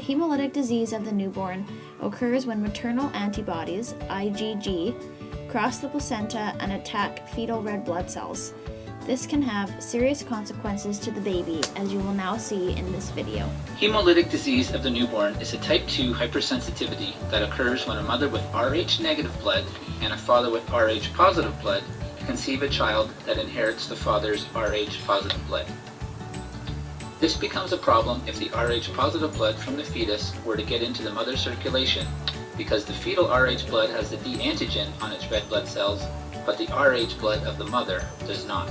Hemolytic disease of the newborn occurs when maternal antibodies, IgG, cross the placenta and attack fetal red blood cells. This can have serious consequences to the baby, as you will now see in this video. Hemolytic disease of the newborn is a type 2 hypersensitivity that occurs when a mother with Rh negative blood and a father with Rh positive blood conceive a child that inherits the father's Rh positive blood. This becomes a problem if the Rh positive blood from the fetus were to get into the mother's circulation, because the fetal Rh blood has the D antigen on its red blood cells, but the Rh blood of the mother does not.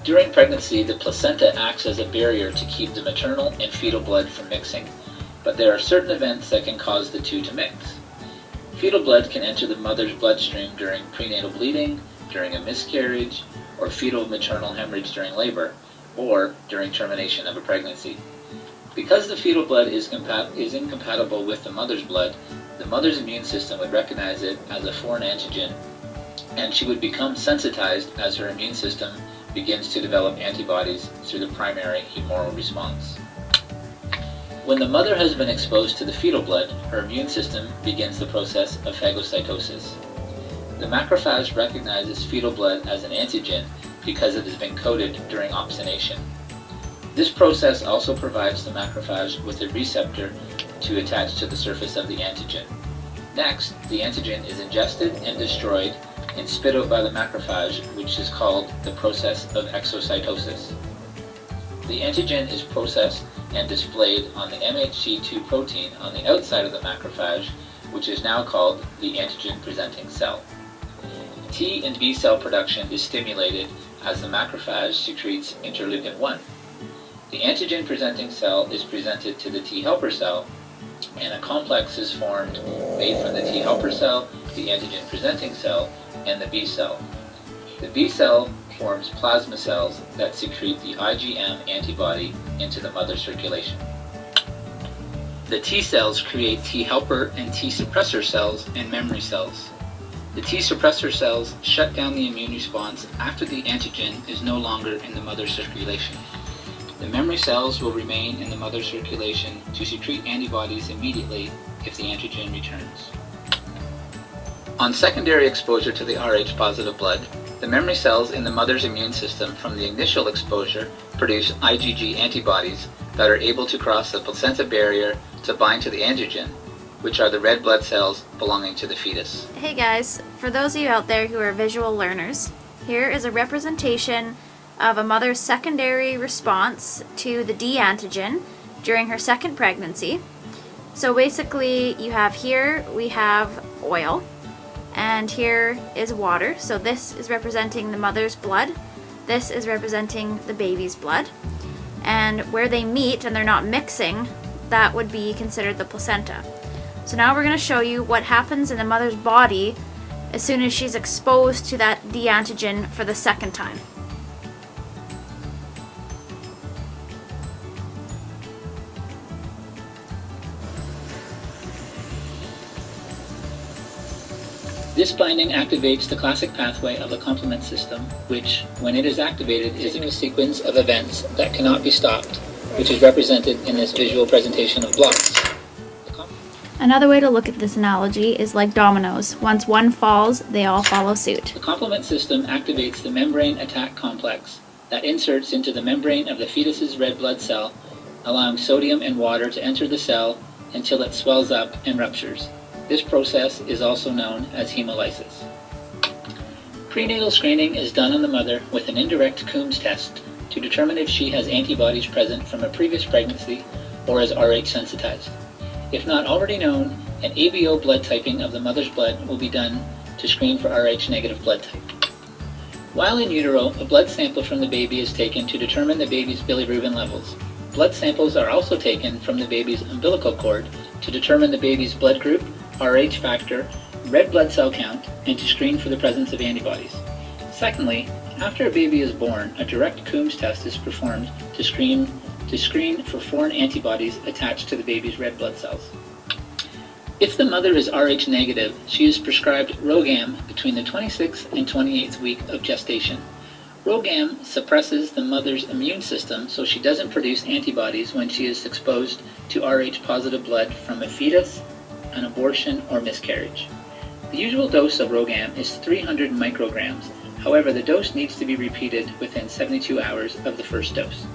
During pregnancy, the placenta acts as a barrier to keep the maternal and fetal blood from mixing, but there are certain events that can cause the two to mix. Fetal blood can enter the mother's bloodstream during prenatal bleeding, during a miscarriage, or fetal maternal hemorrhage during labor, or during termination of a pregnancy. Because the fetal blood is incompatible with the mother's blood, the mother's immune system would recognize it as a foreign antigen, and she would become sensitized as her immune system begins to develop antibodies through the primary humoral response. When the mother has been exposed to the fetal blood, her immune system begins the process of phagocytosis. The macrophage recognizes fetal blood as an antigen because it has been coated during opsonation. This process also provides the macrophage with a receptor to attach to the surface of the antigen. Next, the antigen is ingested and destroyed and spit out by the macrophage, which is called the process of exocytosis. The antigen is processed and displayed on the MHC2 protein on the outside of the macrophage, which is now called the antigen-presenting cell. T and B cell production is stimulated as the macrophage secretes interleukin-1. The antigen-presenting cell is presented to the T helper cell, and a complex is formed made from the T helper cell, the antigen-presenting cell, and the B cell. The B cell forms plasma cells that secrete the IgM antibody into the mother's circulation. The T cells create T helper and T suppressor cells and memory cells. The T suppressor cells shut down the immune response after the antigen is no longer in the mother's circulation. The memory cells will remain in the mother's circulation to secrete antibodies immediately if the antigen returns. On secondary exposure to the Rh positive blood, the memory cells in the mother's immune system from the initial exposure produce IgG antibodies that are able to cross the placenta barrier to bind to the antigen, which are the red blood cells belonging to the fetus. Hey guys, for those of you out there who are visual learners, here is a representation of a mother's secondary response to the D antigen during her second pregnancy. So basically we have oil, and here is water. So this is representing the mother's blood, this is representing the baby's blood, and where they meet and they're not mixing, that would be considered the placenta. So now we're going to show you what happens in the mother's body as soon as she's exposed to that D antigen for the second time. This binding activates the classic pathway of the complement system, which, when it is activated, is a sequence of events that cannot be stopped, which is represented in this visual presentation of blocks. Another way to look at this analogy is like dominoes. Once one falls, they all follow suit. The complement system activates the membrane attack complex that inserts into the membrane of the fetus's red blood cell, allowing sodium and water to enter the cell until it swells up and ruptures. This process is also known as hemolysis. Prenatal screening is done on the mother with an indirect Coombs test to determine if she has antibodies present from a previous pregnancy or is Rh sensitized. If not already known, an ABO blood typing of the mother's blood will be done to screen for Rh negative blood type. While in utero, a blood sample from the baby is taken to determine the baby's bilirubin levels. Blood samples are also taken from the baby's umbilical cord to determine the baby's blood group, Rh factor, red blood cell count, and to screen for the presence of antibodies. Secondly, after a baby is born, a direct Coombs test is performed to screen for foreign antibodies attached to the baby's red blood cells. If the mother is Rh negative, she is prescribed RhoGAM between the 26th and 28th week of gestation. RhoGAM suppresses the mother's immune system so she doesn't produce antibodies when she is exposed to Rh-positive blood from a fetus, an abortion, or miscarriage. The usual dose of RhoGAM is 300 micrograms. However, the dose needs to be repeated within 72 hours of the first dose.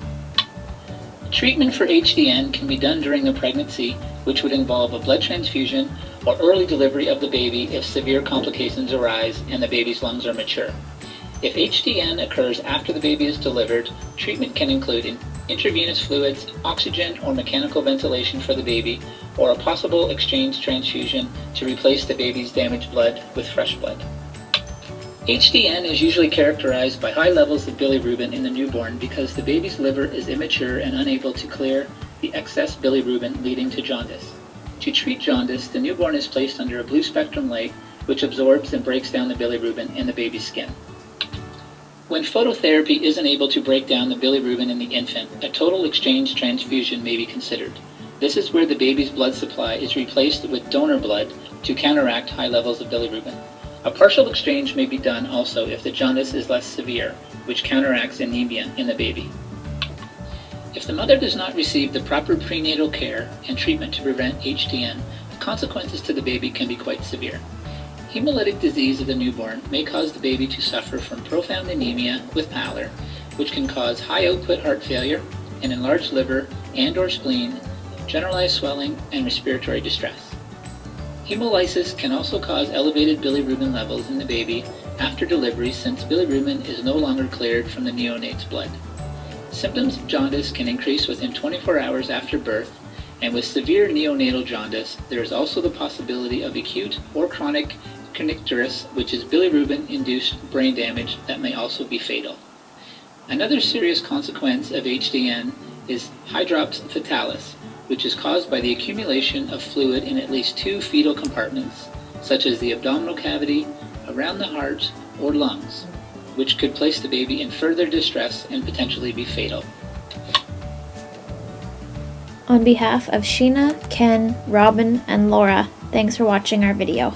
Treatment for HDN can be done during the pregnancy, which would involve a blood transfusion or early delivery of the baby if severe complications arise and the baby's lungs are mature. If HDN occurs after the baby is delivered, treatment can include intravenous fluids, oxygen or mechanical ventilation for the baby, or a possible exchange transfusion to replace the baby's damaged blood with fresh blood. HDN is usually characterized by high levels of bilirubin in the newborn because the baby's liver is immature and unable to clear the excess bilirubin, leading to jaundice. To treat jaundice, the newborn is placed under a blue spectrum light which absorbs and breaks down the bilirubin in the baby's skin. When phototherapy isn't able to break down the bilirubin in the infant, a total exchange transfusion may be considered. This is where the baby's blood supply is replaced with donor blood to counteract high levels of bilirubin. A partial exchange may be done also if the jaundice is less severe, which counteracts anemia in the baby. If the mother does not receive the proper prenatal care and treatment to prevent HDN, the consequences to the baby can be quite severe. Hemolytic disease of the newborn may cause the baby to suffer from profound anemia with pallor, which can cause high-output heart failure, an enlarged liver and/or spleen, generalized swelling, and respiratory distress. Hemolysis can also cause elevated bilirubin levels in the baby after delivery, since bilirubin is no longer cleared from the neonate's blood. Symptoms of jaundice can increase within 24 hours after birth, and with severe neonatal jaundice, there is also the possibility of acute or chronic kernicterus, which is bilirubin-induced brain damage that may also be fatal. Another serious consequence of HDN is hydrops fetalis, which is caused by the accumulation of fluid in at least 2 fetal compartments, such as the abdominal cavity, around the heart, or lungs, which could place the baby in further distress and potentially be fatal. On behalf of Sheena, Ken, Robin, and Laura, thanks for watching our video.